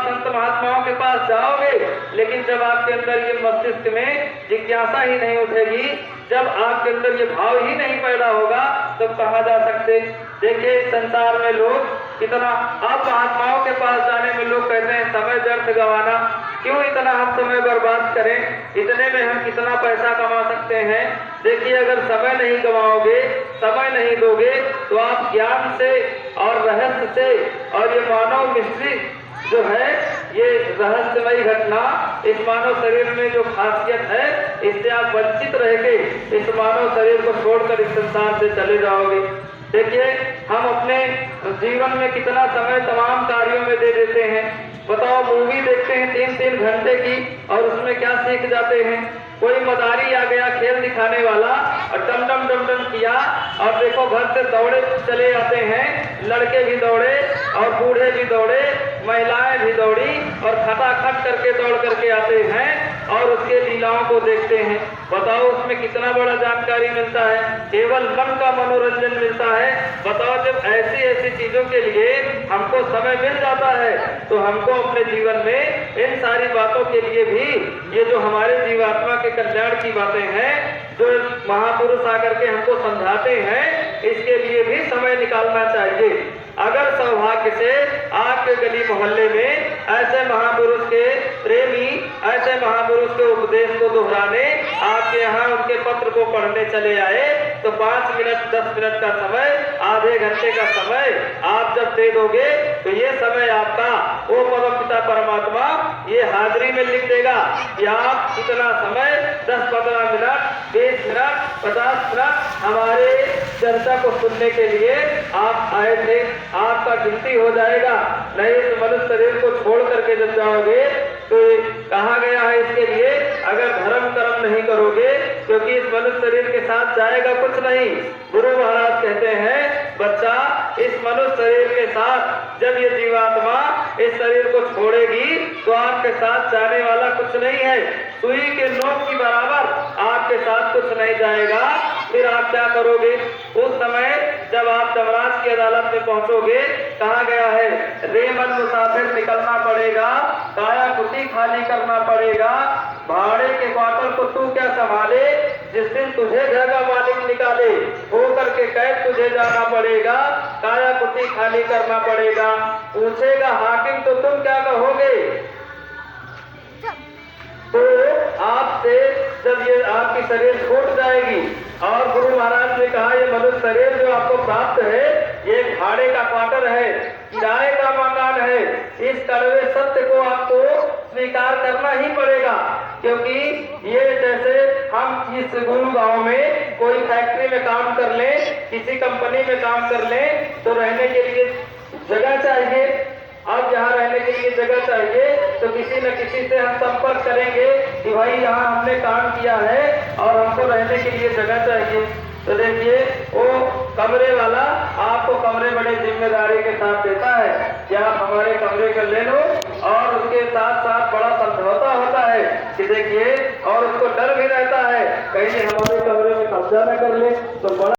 संत महात्माओं के पास जाओगे, लेकिन जब आपके अंदर ये मस्तिष्क में जिज्ञासा ही नहीं उठेगी, जब आपके अंदर ये भाव ही नहीं पैदा होगा, तो कहाँ जा सकते। देखिए संसार में लोग कितना, आप महात्माओं के पास जाने में लोग कहते हैं समय व्यर्थ गंवाना, क्यों इतना हम समय बर्बाद करें, इतने में हम कितना पैसा कमा सकते हैं। देखिए अगर समय नहीं गंवाओगे, समय नहीं दोगे, तो आप ज्ञान से और रहस्य से और ये मानव मिस्ट्री जो है, ये रहस्यमयी घटना, इस मानव शरीर में जो खासियत है, इससे आप वंचित रह के इस मानव शरीर को छोड़कर इस संसार से चले जाओगे। देखिए हम अपने जीवन में कितना समय तमाम कार्यों में दे देते हैं। बताओ मूवी देखते हैं 3-3 घंटे की, और उसमें क्या सीख जाते हैं। कोई मदारी आ गया खेल दिखाने वाला और डम डम किया, और देखो घर से दौड़े चले आते हैं, लड़के भी दौड़े और बूढ़े भी दौड़े, महिलाएं भी दौड़ी, और खटाखट करके दौड़ करके आते हैं और उसके लीलाओं को देखते हैं। बताओ उसमें कितना बड़ा जानकारी मिलता है, केवल मन का मनोरंजन मिलता है। बताओ जब ऐसी ऐसी चीजों के लिए हमको समय मिल जाता है, तो हमको अपने जीवन में इन सारी बातों के लिए भी, ये जो हमारे जीवात्मा के कल्याण की बातें हैं, जो महापुरुष आकर के हमको समझाते हैं, इसके लिए भी समय निकालना चाहिए। अगर सौभाग्य से आपके गली मोहल्ले में ऐसे महापुरुष के प्रेमी, ऐसे महापुरुष के उपदेश को दोहराने आपके यहाँ उनके पत्र को पढ़ने चले आए, तो 5 मिनट 10 मिनट का समय, आधे घंटे का समय आप जब दे दोगे, तो ये समय आपका वो परम पिता परमात्मा ये हाजिरी में लिख देगा कि आप इतना समय 10-15 मिनट, 20 मिनट, 50 मिनट हमारे चर्चा को सुनने के लिए आप आए थे। आपका गिनती हो जाएगा। नहीं तो मनुष्य शरीर को छोड़ करके जब जाओगे, तो कहा गया है इसके लिए, अगर धर्म कर्म नहीं करोगे, क्योंकि इस मनुष्य शरीर के साथ जाएगा कुछ नहीं। गुरु महाराज कहते हैं बच्चा, इस मनुष्य शरीर के साथ जब ये जीवात्मा इस शरीर को छोड़ेगी, तो आपके साथ जाने वाला कुछ नहीं है। सुई के नोक की बराबर आपके साथ कुछ नहीं जाएगा। फिर आप क्या करोगे उस समय जब आप यमराज की अदालत में पहुंचोगे? कहा गया है रेमन मुसाफिर निकलना पड़ेगा, काया कुटी खाली करना पड़ेगा, भाड़े के क्वार्टर को तू क्या संभाले, जिस दिन तुझे घर का मालिक निकाले, होकर के कैद तुझे जाना पड़ेगा, काया कुटी खाली करना पड़ेगा। पूछेगा हाकिम तो तुम क्या कहोगे? तो आपसे जब ये आपकी शरीर छूट जाएगी, और गुरु महाराज ने कहा ये मनुष्य शरीर जो आपको प्राप्त है, ये भाड़े का क्वार्टर है, किराए का मकान है, इस कड़वे सत्य को आपको स्वीकार करना ही पड़ेगा। क्योंकि ये जैसे हम इस गुरु गांव में कोई फैक्ट्री में काम कर लें, किसी कंपनी में काम कर लें, तो रहने के लिए जगह चाहिए। अब यहाँ रहने के लिए जगह चाहिए, तो किसी न किसी से हम संपर्क करेंगे कि भाई यहाँ हमने काम किया है और हमको रहने के लिए जगह चाहिए। तो देखिए वो कमरे वाला आपको कमरे बड़े जिम्मेदारी के साथ देता है कि आप हमारे कमरे को ले लो, और उसके साथ साथ बड़ा समझौता होता है कि देखिए, और उसको डर भी रहता है कहीं हमारे कमरे में कब्जा न कर ले, तो बड़ा